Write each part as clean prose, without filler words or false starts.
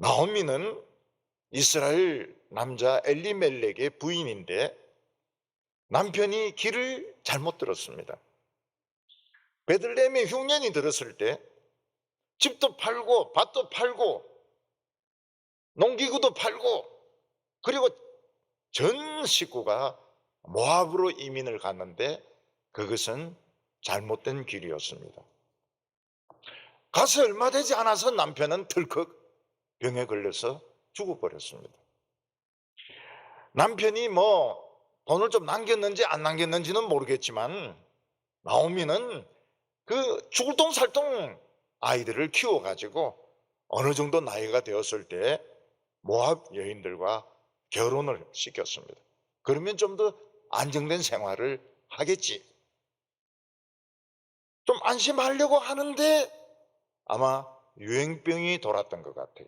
나오미는 이스라엘 남자 엘리멜렉의 부인인데 남편이 길을 잘못 들었습니다. 베들레헴에 흉년이 들었을 때 집도 팔고 밭도 팔고 농기구도 팔고 그리고 전 식구가 모압으로 이민을 갔는데 그것은 잘못된 길이었습니다. 가서 얼마 되지 않아서 남편은 덜컥 병에 걸려서 죽어버렸습니다. 남편이 돈을 좀 남겼는지 안 남겼는지는 모르겠지만 나오미는 그 죽을 똥살똥 아이들을 키워가지고 어느 정도 나이가 되었을 때 모압 여인들과 결혼을 시켰습니다. 그러면 좀 더 안정된 생활을 하겠지. 좀 안심하려고 하는데 아마 유행병이 돌았던 것 같아요.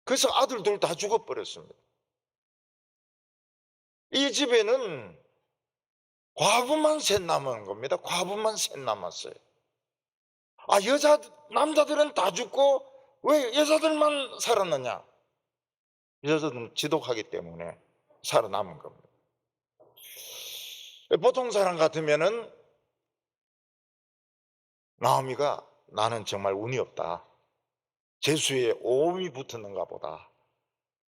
그래서 아들들 다 죽어버렸습니다. 이 집에는 과부만 셋 남은 겁니다. 과부만 셋 남았어요. 남자들은 다 죽고 왜 여자들만 살았느냐? 여자들은 지독하기 때문에 살아남은 겁니다. 보통 사람 같으면은 나오미가 나는 정말 운이 없다. 재수에 오음이 붙었는가 보다.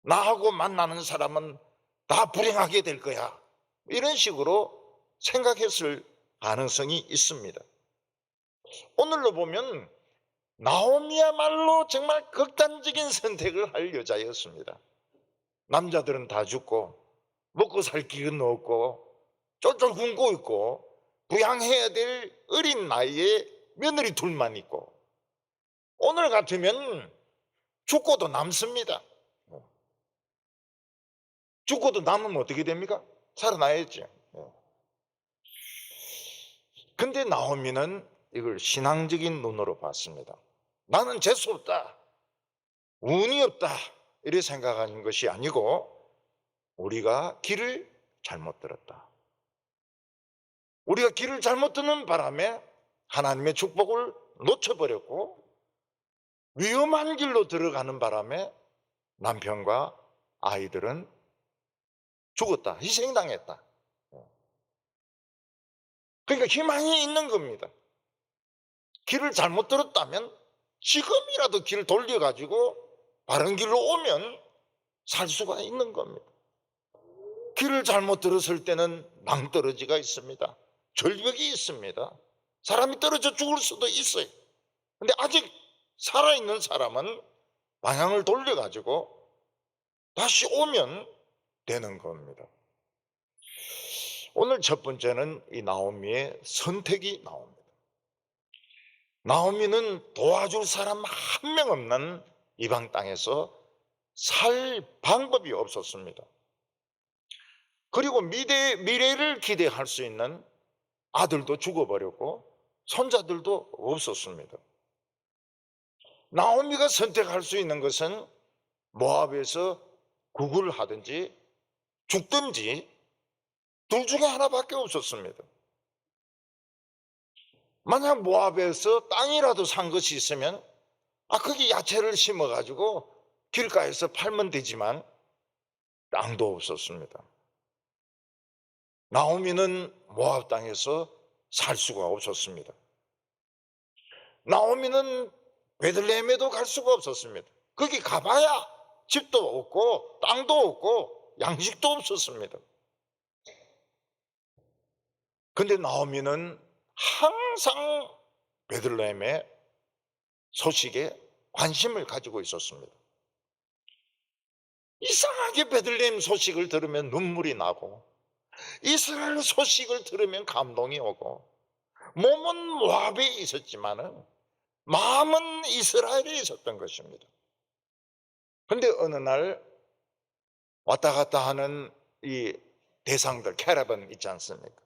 나하고 만나는 사람은 다 불행하게 될 거야. 이런 식으로 생각했을 가능성이 있습니다. 오늘로 보면 나오미야말로 정말 극단적인 선택을 할 여자였습니다. 남자들은 다 죽고 먹고 살 길은 없고 쫄쫄 굶고 있고 부양해야 될 어린 나이에 며느리 둘만 있고 오늘 같으면 죽고도 남습니다. 죽고도 남으면 어떻게 됩니까? 살아나야죠. 근데 나오미는 이걸 신앙적인 눈으로 봤습니다. 나는 재수 없다. 운이 없다. 이렇게 생각하는 것이 아니고 우리가 길을 잘못 들었다. 우리가 길을 잘못 듣는 바람에 하나님의 축복을 놓쳐버렸고 위험한 길로 들어가는 바람에 남편과 아이들은 죽었다. 희생당했다. 그러니까 희망이 있는 겁니다. 길을 잘못 들었다면 지금이라도 길을 돌려가지고 바른 길로 오면 살 수가 있는 겁니다. 길을 잘못 들었을 때는 낭떠러지가 있습니다. 절벽이 있습니다. 사람이 떨어져 죽을 수도 있어요. 근데 아직 살아있는 사람은 방향을 돌려가지고 다시 오면 되는 겁니다. 오늘 첫 번째는 이 나오미의 선택이 나옵니다. 나오미는 도와줄 사람 한 명 없는 이방 땅에서 살 방법이 없었습니다. 그리고 미래를 기대할 수 있는 아들도 죽어버렸고 손자들도 없었습니다. 나오미가 선택할 수 있는 것은 모압에서 구굴 하든지 죽든지 둘 중에 하나밖에 없었습니다. 만약 모압에서 땅이라도 산 것이 있으면 거기 야채를 심어가지고 길가에서 팔면 되지만 땅도 없었습니다. 나오미는 모압 땅에서 살 수가 없었습니다. 나오미는 베들레헴에도 갈 수가 없었습니다. 거기 가봐야 집도 없고 땅도 없고 양식도 없었습니다. 근데 나오미는 항상 베들레헴의 소식에 관심을 가지고 있었습니다. 이상하게 베들레헴 소식을 들으면 눈물이 나고 이스라엘 소식을 들으면 감동이 오고 몸은 모압에 있었지만은 마음은 이스라엘에 있었던 것입니다. 그런데 어느 날 왔다 갔다 하는 이 대상들 캐러반 있지 않습니까?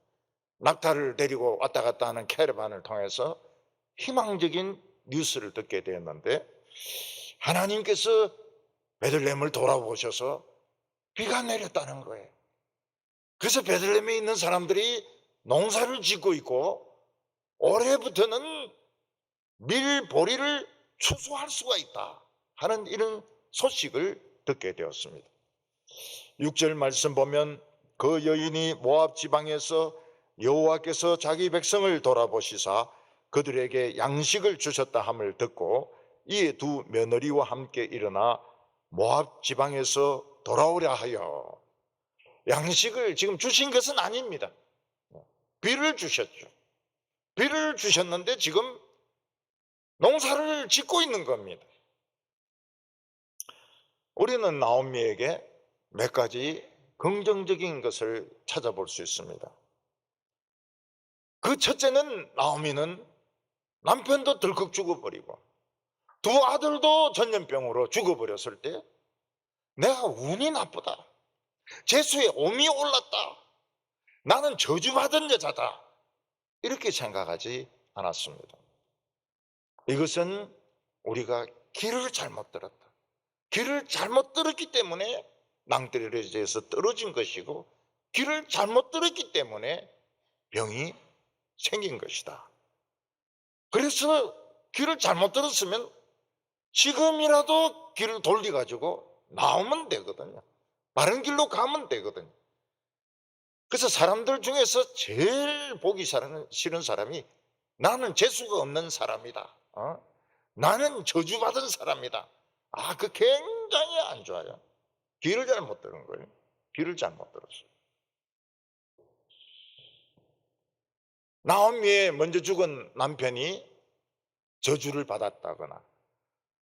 낙타를 데리고 왔다 갔다 하는 캐러반을 통해서 희망적인 뉴스를 듣게 되었는데 하나님께서 베들레헴을 돌아보셔서 비가 내렸다는 거예요. 그래서 베들레헴에 있는 사람들이 농사를 짓고 있고 올해부터는 밀 보리를 추수할 수가 있다 하는 이런 소식을 듣게 되었습니다. 6절 말씀 보면 그 여인이 모압 지방에서 여호와께서 자기 백성을 돌아보시사 그들에게 양식을 주셨다 함을 듣고 이에 두 며느리와 함께 일어나 모압 지방에서 돌아오려 하여. 양식을 지금 주신 것은 아닙니다. 비를 주셨죠. 비를 주셨는데 지금 농사를 짓고 있는 겁니다. 우리는 나오미에게 몇 가지 긍정적인 것을 찾아볼 수 있습니다. 그 첫째는, 나오미는 남편도 덜컥 죽어버리고 두 아들도 전염병으로 죽어버렸을 때 내가 운이 나쁘다, 재수에 옴이 올랐다, 나는 저주받은 여자다, 이렇게 생각하지 않았습니다. 이것은 우리가 길을 잘못 들었다, 길을 잘못 들었기 때문에 낭떠러지에서 떨어진 것이고 길을 잘못 들었기 때문에 병이 생긴 것이다. 그래서 길을 잘못 들었으면 지금이라도 길을 돌려가지고 나오면 되거든요. 바른 길로 가면 되거든요. 그래서 사람들 중에서 제일 보기 싫은 사람이 나는 재수가 없는 사람이다, 나는 저주받은 사람이다. 그 굉장히 안 좋아요. 길을 잘못 들은 거예요. 길을 잘못 들었어요. 나오미의 먼저 죽은 남편이 저주를 받았다거나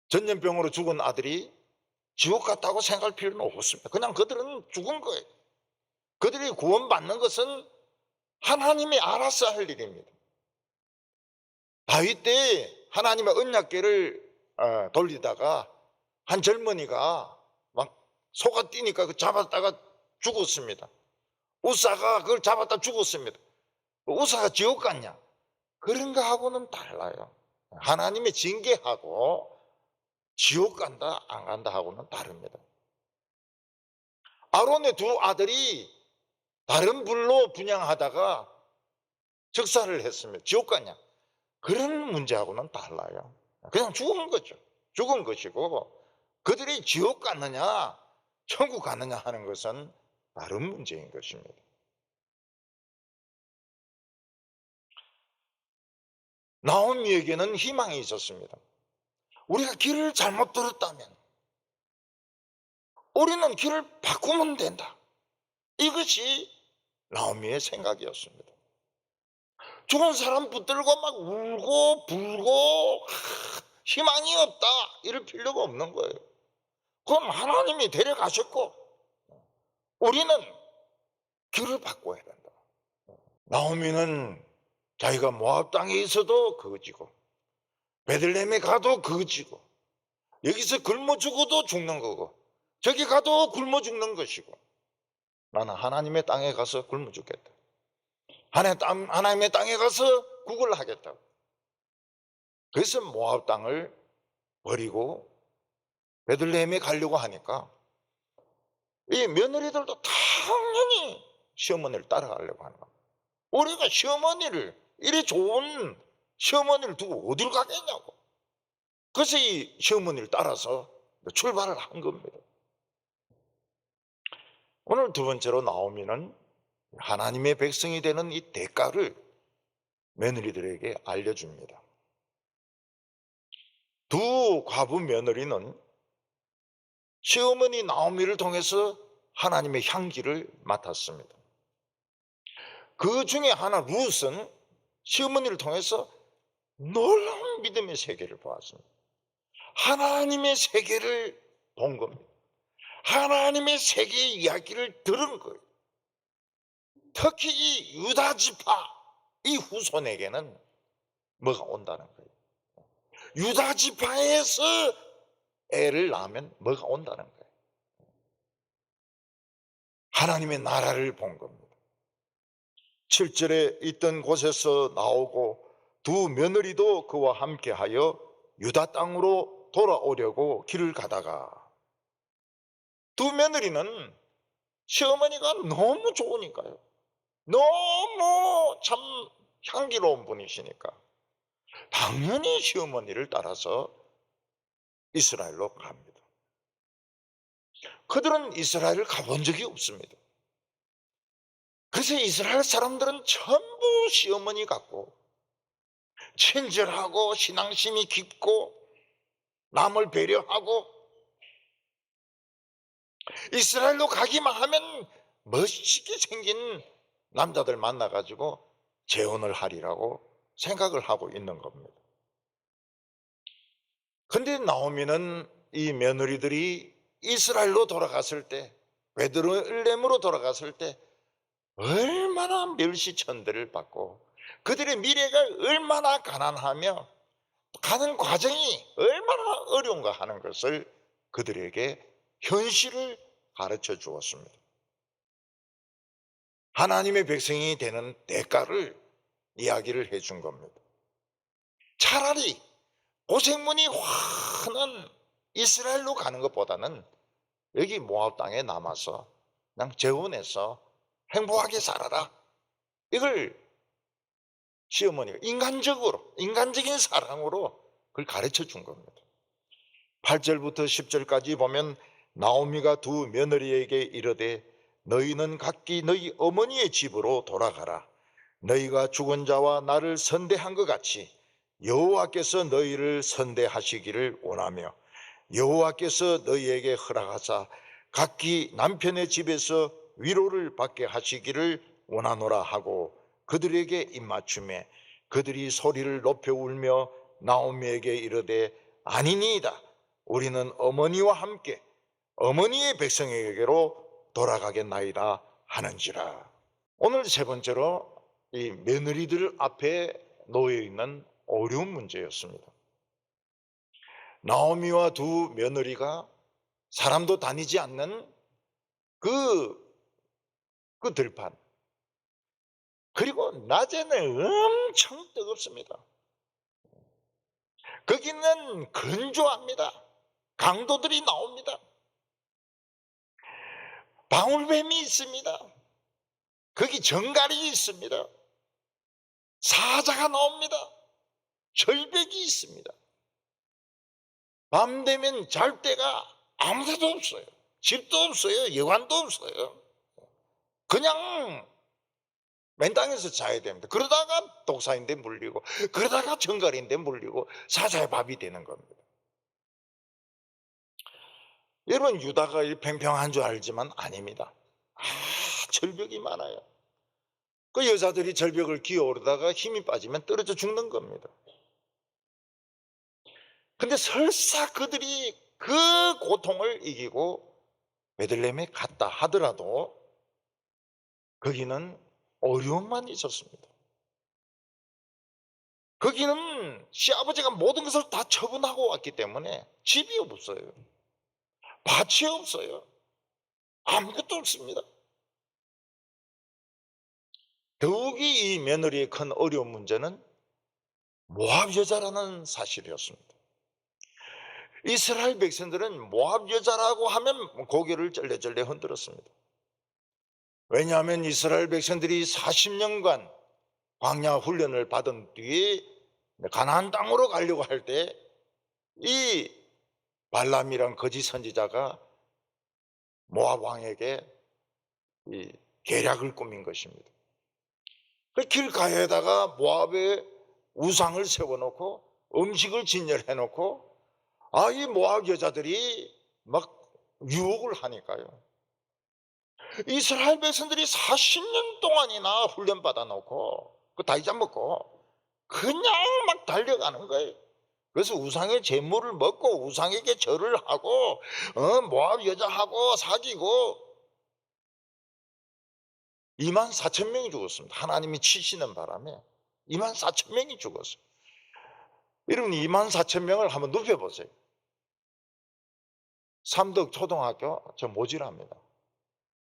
전염병으로 죽은 아들이 지옥 갔다고 생각할 필요는 없습니다. 그냥 그들은 죽은 거예요. 그들이 구원받는 것은 하나님이 알아서 할 일입니다. 다윗 때 하나님의 언약궤를 돌리다가 한 젊은이가 막 소가 뛰니까 그 잡았다가 죽었습니다. 우사가 그걸 잡았다 죽었습니다. 우사가 지옥 갔냐? 그런 거하고는 달라요. 하나님의 징계하고 지옥 간다 안 간다 하고는 다릅니다. 아론의 두 아들이 다른 불로 분향하다가 즉사를 했습니다. 지옥 갔냐? 그런 문제하고는 달라요. 그냥 죽은 거죠. 죽은 것이고 그들이 지옥 갔느냐 천국 갔느냐 하는 것은 다른 문제인 것입니다. 나오미에게는 희망이 있었습니다. 우리가 길을 잘못 들었다면 우리는 길을 바꾸면 된다. 이것이 나오미의 생각이었습니다. 죽은 사람 붙들고 막 울고 불고 희망이 없다 이럴 필요가 없는 거예요. 그건 하나님이 데려가셨고 우리는 길을 바꿔야 된다. 나오미는 자기가 모압 땅에 있어도 거지고 베들레헴에 가도 거지고 여기서 굶어 죽어도 죽는 거고 저기 가도 굶어 죽는 것이고 나는 하나님의 땅에 가서 굶어 죽겠다, 하나님의 땅에 가서 국을 하겠다. 그래서 모압 땅을 버리고 베들레헴에 가려고 하니까 이 며느리들도 당연히 시어머니를 따라가려고 하는 겁니다. 우리가 시어머니를, 이리 좋은 시어머니를 두고 어딜 가겠냐고. 그래서 이 시어머니를 따라서 출발을 한 겁니다. 오늘 두 번째로 나오미는 하나님의 백성이 되는 이 대가를 며느리들에게 알려줍니다. 두 과부 며느리는 시어머니 나오미를 통해서 하나님의 향기를 맡았습니다. 그 중에 하나 룻은 시어머니를 통해서 놀라운 믿음의 세계를 보았습니다. 하나님의 세계를 본 겁니다. 하나님의 세계의 이야기를 들은 거예요. 특히 이 유다 지파, 이 후손에게는 뭐가 온다는 거예요. 유다 지파에서 애를 낳으면 뭐가 온다는 거예요. 하나님의 나라를 본 겁니다. 7절에 있던 곳에서 나오고 두 며느리도 그와 함께하여 유다 땅으로 돌아오려고 길을 가다가, 두 며느리는 시어머니가 너무 좋으니까요, 너무 참 향기로운 분이시니까 당연히 시어머니를 따라서 이스라엘로 갑니다. 그들은 이스라엘을 가본 적이 없습니다. 그래서 이스라엘 사람들은 전부 시어머니 같고 친절하고 신앙심이 깊고 남을 배려하고 이스라엘로 가기만 하면 멋지게 생긴 남자들 만나가지고 재혼을 하리라고 생각을 하고 있는 겁니다. 근데 나오미는 이 며느리들이 이스라엘로 돌아갔을 때, 베들레헴으로 돌아갔을 때 얼마나 멸시천대를 받고 그들의 미래가 얼마나 가난하며 가는 과정이 얼마나 어려운가 하는 것을 그들에게 현실을 가르쳐 주었습니다. 하나님의 백성이 되는 대가를 이야기를 해준 겁니다. 차라리 고생문이 환한 이스라엘로 가는 것보다는 여기 모압 땅에 남아서 그냥 재혼해서 행복하게 살아라. 이걸 시어머니가 인간적인 사랑으로 그걸 가르쳐 준 겁니다. 8절부터 10절까지 보면 나오미가 두 며느리에게 이르되 너희는 각기 너희 어머니의 집으로 돌아가라. 너희가 죽은 자와 나를 선대한 것 같이 여호와께서 너희를 선대하시기를 원하며 여호와께서 너희에게 허락하사 각기 남편의 집에서 위로를 받게 하시기를 원하노라 하고 그들에게 입맞춤에 그들이 소리를 높여 울며 나오미에게 이르되 아니니이다. 우리는 어머니와 함께 어머니의 백성에게로 돌아가겠나이다 하는지라. 오늘 세 번째로 이 며느리들 앞에 놓여 있는 어려운 문제였습니다. 나오미와 두 며느리가 사람도 다니지 않는 그 들판, 그리고 낮에는 엄청 뜨겁습니다. 거기는 건조합니다. 강도들이 나옵니다. 방울뱀이 있습니다. 거기 정갈이 있습니다. 사자가 나옵니다. 절벽이 있습니다. 밤 되면 잘 데가 아무데도 없어요. 집도 없어요. 여관도 없어요. 그냥 맨 땅에서 자야 됩니다. 그러다가 독사인데 물리고 그러다가 정갈인데 물리고 사자의 밥이 되는 겁니다. 여러분, 유다가 팽팽한 줄 알지만 아닙니다. 절벽이 많아요. 그 여자들이 절벽을 기어오르다가 힘이 빠지면 떨어져 죽는 겁니다. 근데 설사 그들이 그 고통을 이기고 베들레헴에 갔다 하더라도 거기는 어려움만 있었습니다. 거기는 시아버지가 모든 것을 다 처분하고 왔기 때문에 집이 없어요. 밭이 없어요. 아무것도 없습니다. 더욱이 이 며느리의 큰 어려운 문제는 모압 여자라는 사실이었습니다. 이스라엘 백성들은 모압 여자라고 하면 고개를 쩔레쩔레 흔들었습니다. 왜냐하면 이스라엘 백성들이 40년간 광야 훈련을 받은 뒤에 가나안 땅으로 가려고 할 때 이 발람이란 거짓 선지자가 모압 왕에게 이 계략을 꾸민 것입니다. 그 길가에다가 모압의 우상을 세워놓고 음식을 진열해놓고 이 모압 여자들이 막 유혹을 하니까요. 이스라엘 백성들이 40년 동안이나 훈련 받아놓고 그 다 잊어먹고 그냥 막 달려가는 거예요. 그래서 우상의 제물을 먹고 우상에게 절을 하고 모압 여자하고 사귀고 24,000명이 죽었습니다. 하나님이 치시는 바람에 24,000명이 죽었어요. 여러분, 24,000명을 한번 눕혀보세요. 삼덕 초등학교 저 모질합니다.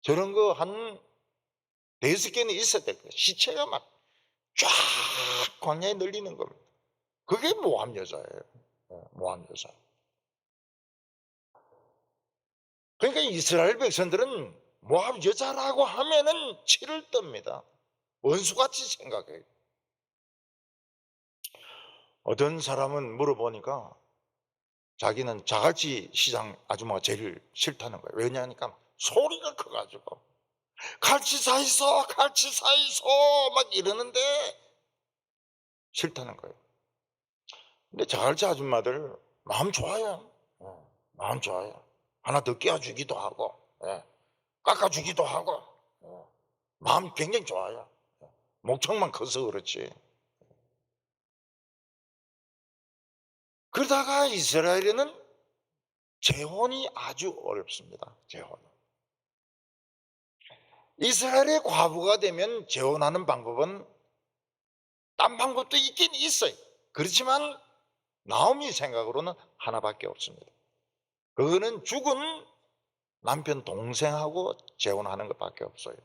저런 거 한 4개는 있어야 될 거예요. 시체가 막 쫙 광야에 널리는 겁니다. 그게 모압 여자예요. 모압 여자. 그러니까 이스라엘 백성들은 모압 여자라고 하면은 치를 떱니다. 원수같이 생각해요. 어떤 사람은 물어보니까 자기는 자갈치 시장 아줌마가 제일 싫다는 거예요. 왜냐하니까 소리가 커가지고 갈치 사 있어, 갈치 사 있어 막 이러는데 싫다는 거예요. 근데 자갈치 아줌마들 마음 좋아요. 마음 좋아요. 하나 더 끼워주기도 하고, 깎아주기도 하고, 마음 굉장히 좋아요. 목청만 커서 그렇지. 그러다가 이스라엘에는 재혼이 아주 어렵습니다. 재혼. 이스라엘의 과부가 되면 재혼하는 방법은 딴 방법도 있긴 있어요. 그렇지만 나오미 생각으로는 하나밖에 없습니다. 그거는 죽은 남편 동생하고 재혼하는 것밖에 없어요.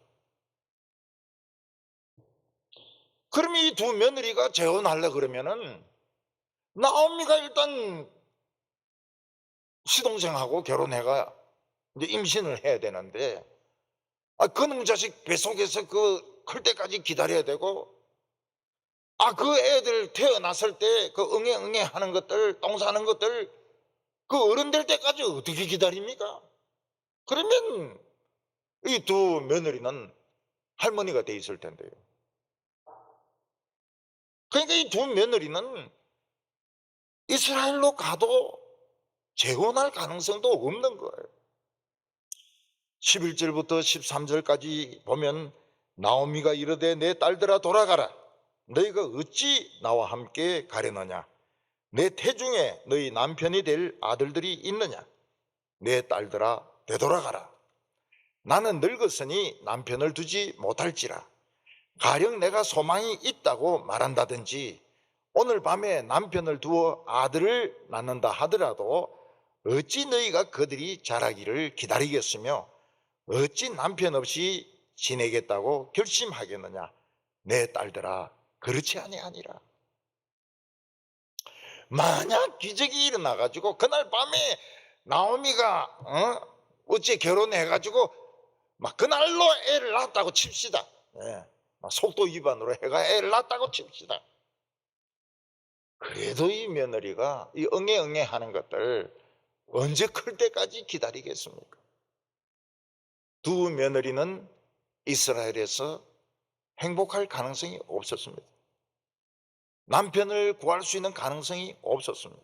그럼 이 두 며느리가 재혼하려 그러면은 나오미가 일단 시동생하고 결혼해가 이제 임신을 해야 되는데, 그놈 자식 뱃속에서 그 클 때까지 기다려야 되고, 그 애들 태어났을 때 그 응애 응애 하는 것들, 똥 싸는 것들, 그 어른 될 때까지 어떻게 기다립니까? 그러면 이 두 며느리는 할머니가 돼 있을 텐데요. 그러니까 이 두 며느리는 이스라엘로 가도 재혼할 가능성도 없는 거예요. 11절부터 13절까지 보면 나오미가 이르되 내 딸들아 돌아가라. 너희가 어찌 나와 함께 가려느냐? 내 태중에 너희 남편이 될 아들들이 있느냐? 내 딸들아 되돌아가라. 나는 늙었으니 남편을 두지 못할지라. 가령 내가 소망이 있다고 말한다든지 오늘 밤에 남편을 두어 아들을 낳는다 하더라도 어찌 너희가 그들이 자라기를 기다리겠으며 어찌 남편 없이 지내겠다고 결심하겠느냐? 내 딸들아 그렇지 아니하니라. 만약 기적이 일어나 가지고 그날 밤에 나오미가 어찌 결혼해 가지고 막 그날로 애를 낳았다고 칩시다. 속도 위반으로 해가 애를 낳았다고 칩시다. 그래도 이 며느리가 이 응애응애 하는 것들 언제 클 때까지 기다리겠습니까? 두 며느리는 이스라엘에서 행복할 가능성이 없었습니다. 남편을 구할 수 있는 가능성이 없었습니다.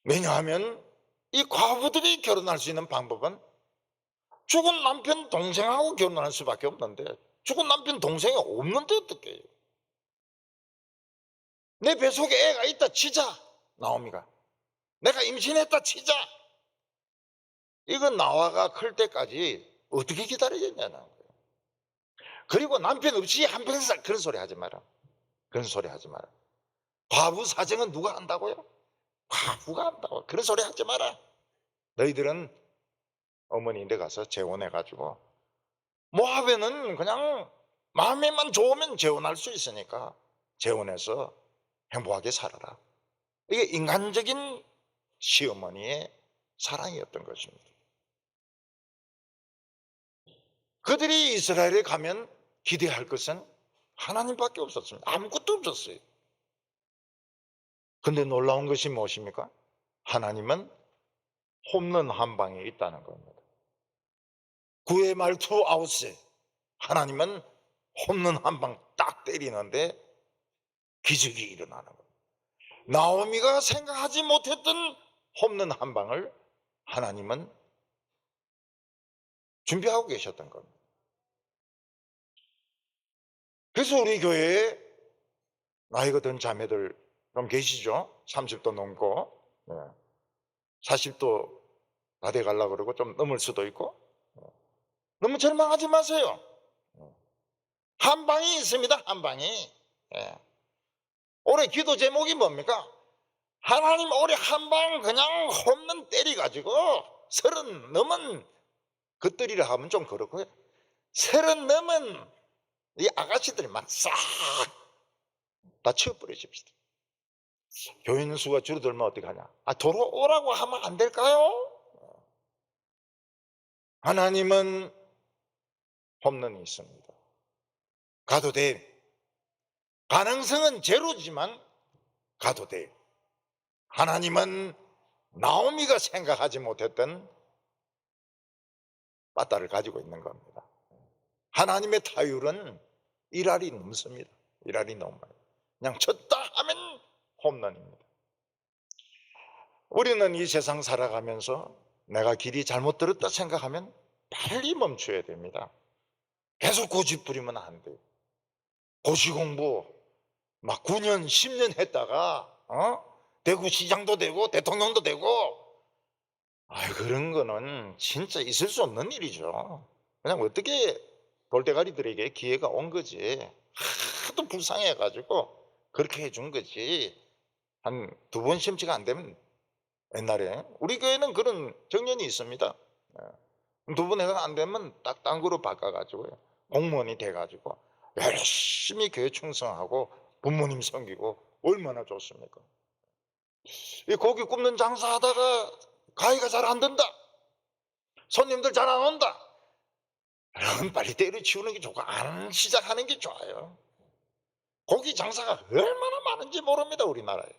왜냐하면 이 과부들이 결혼할 수 있는 방법은 죽은 남편 동생하고 결혼할 수밖에 없는데 죽은 남편 동생이 없는데 어떡해요? 내 뱃속에 애가 있다 치자. 나오미가 내가 임신했다 치자. 이건 나와가 클 때까지 어떻게 기다리겠냐는 거예요. 그리고 남편 없이 한평생 살 그런 소리 하지 마라. 그런 소리 하지 마라. 과부 사정은 누가 안다고요? 과부가 안다고. 그런 소리 하지 마라. 너희들은 어머니인데 가서 재혼해가지고 모압에는 그냥 마음에만 좋으면 재혼할 수 있으니까 재혼해서 행복하게 살아라. 이게 인간적인 시어머니의 사랑이었던 것입니다. 그들이 이스라엘에 가면 기대할 것은 하나님밖에 없었습니다. 아무것도 없었어요. 근데 놀라운 것이 무엇입니까? 하나님은 홈런 한 방에 있다는 겁니다. 구회 말투 아웃세. 하나님은 홈런 한 방 딱 때리는데 기적이 일어나는 겁니다. 나오미가 생각하지 못했던 홈런 한 방을 하나님은 준비하고 계셨던 겁니다. 그래서 우리 교회에 나이가 든 자매들 좀 계시죠? 30도 넘고 40도 다 돼가려고 그러고 좀 넘을 수도 있고. 너무 절망하지 마세요. 한 방이 있습니다. 한 방이. 올해 기도 제목이 뭡니까? 하나님 올해 한 방 그냥 홈런 때려가지고 30 넘은 것들이라 하면 좀 그렇고요. 30 넘은 이 아가씨들만 싹 다 치워버리십시다. 교인 수가 줄어들면 어떻게 하냐? 돌아오라고 하면 안 될까요? 하나님은 홈런이 있습니다. 가도 돼. 가능성은 제로지만 가도 돼요. 하나님은 나오미가 생각하지 못했던 빠따를 가지고 있는 겁니다. 하나님의 타율은 일할이 넘습니다. 일할이 넘어요. 그냥 쳤다 하면 홈런입니다. 우리는 이 세상 살아가면서 내가 길이 잘못 들었다 생각하면 빨리 멈춰야 됩니다. 계속 고집 부리면 안 돼요. 고시 공부 막 9년 10년 했다가 대구 시장도 되고 대통령도 되고 그런 거는 진짜 있을 수 없는 일이죠. 그냥 어떻게 돌대가리들에게 기회가 온 거지. 하도 불쌍해가지고 그렇게 해준 거지. 한 2번 심치가 안 되면 옛날에 우리 교회는 그런 정년이 있습니다. 2번 해가 안 되면 딱 딴 거로 바꿔가지고요. 공무원이 돼가지고 열심히 교회 충성하고 부모님 섬기고 얼마나 좋습니까? 이 고기 굽는 장사하다가 가위가 잘 안 된다. 손님들 잘 안 온다. 그럼 빨리 때려치우는 게 좋고 안 시작하는 게 좋아요. 고기 장사가 얼마나 많은지 모릅니다, 우리나라에.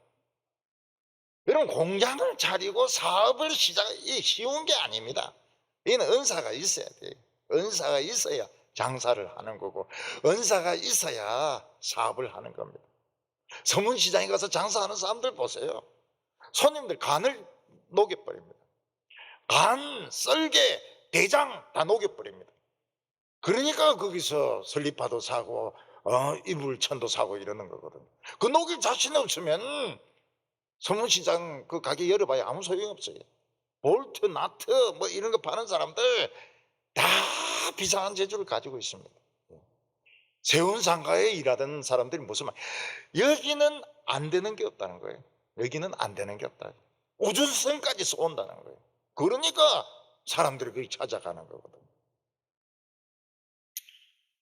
여러분, 공장을 차리고 사업을 시작하기 쉬운 게 아닙니다. 이는 은사가 있어야 돼요. 은사가 있어야 장사를 하는 거고 은사가 있어야 사업을 하는 겁니다. 서문시장에 가서 장사하는 사람들 보세요. 손님들 간을 녹여버립니다. 간, 썰개, 대장 다 녹여버립니다. 그러니까 거기서 설리파도 사고 이불천도 사고 이러는 거거든요. 그 녹일 자신 없으면 서문시장 그 가게 열어봐야 아무 소용이 없어요. 볼트, 나트 뭐 이런 거 파는 사람들 다 비상한 재주를 가지고 있습니다. 세운상가에 일하던 사람들이 무슨 말, 여기는 안 되는 게 없다는 거예요. 여기는 안 되는 게 없다. 우주선까지 쏜다는 거예요. 그러니까 사람들이 거기 찾아가는 거거든요.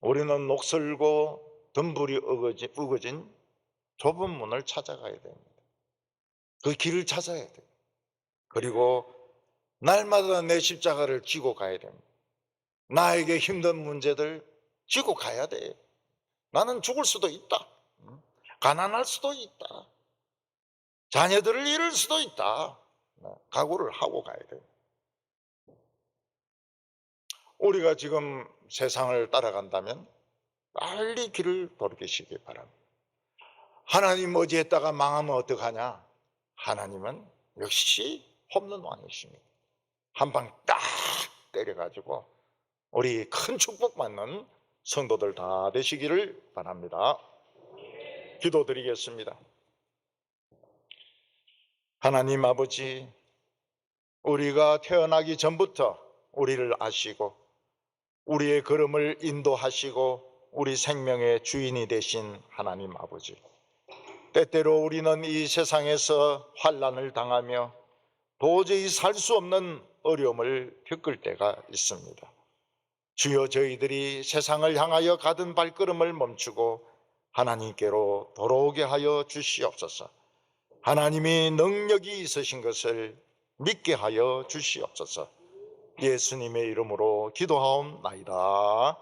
우리는 녹슬고 덤불이 우거진 좁은 문을 찾아가야 됩니다. 그 길을 찾아야 돼요. 그리고 날마다 내 십자가를 지고 가야 됩니다. 나에게 힘든 문제들 지고 가야 돼요. 나는 죽을 수도 있다. 가난할 수도 있다. 자녀들을 잃을 수도 있다. 각오를 하고 가야 돼요. 우리가 지금 세상을 따라간다면 빨리 길을 돌이키시기 바랍니다. 하나님 어디에다가 망하면 어떡하냐? 하나님은 역시 홈런 왕이십니다. 한 방 딱 때려가지고 우리 큰 축복 받는 성도들 다 되시기를 바랍니다. 기도드리겠습니다. 하나님 아버지, 우리가 태어나기 전부터 우리를 아시고 우리의 걸음을 인도하시고 우리 생명의 주인이 되신 하나님 아버지, 때때로 우리는 이 세상에서 환난을 당하며 도저히 살 수 없는 어려움을 겪을 때가 있습니다. 주여, 저희들이 세상을 향하여 가던 발걸음을 멈추고 하나님께로 돌아오게 하여 주시옵소서. 하나님이 능력이 있으신 것을 믿게 하여 주시옵소서. 예수님의 이름으로 기도하옵나이다.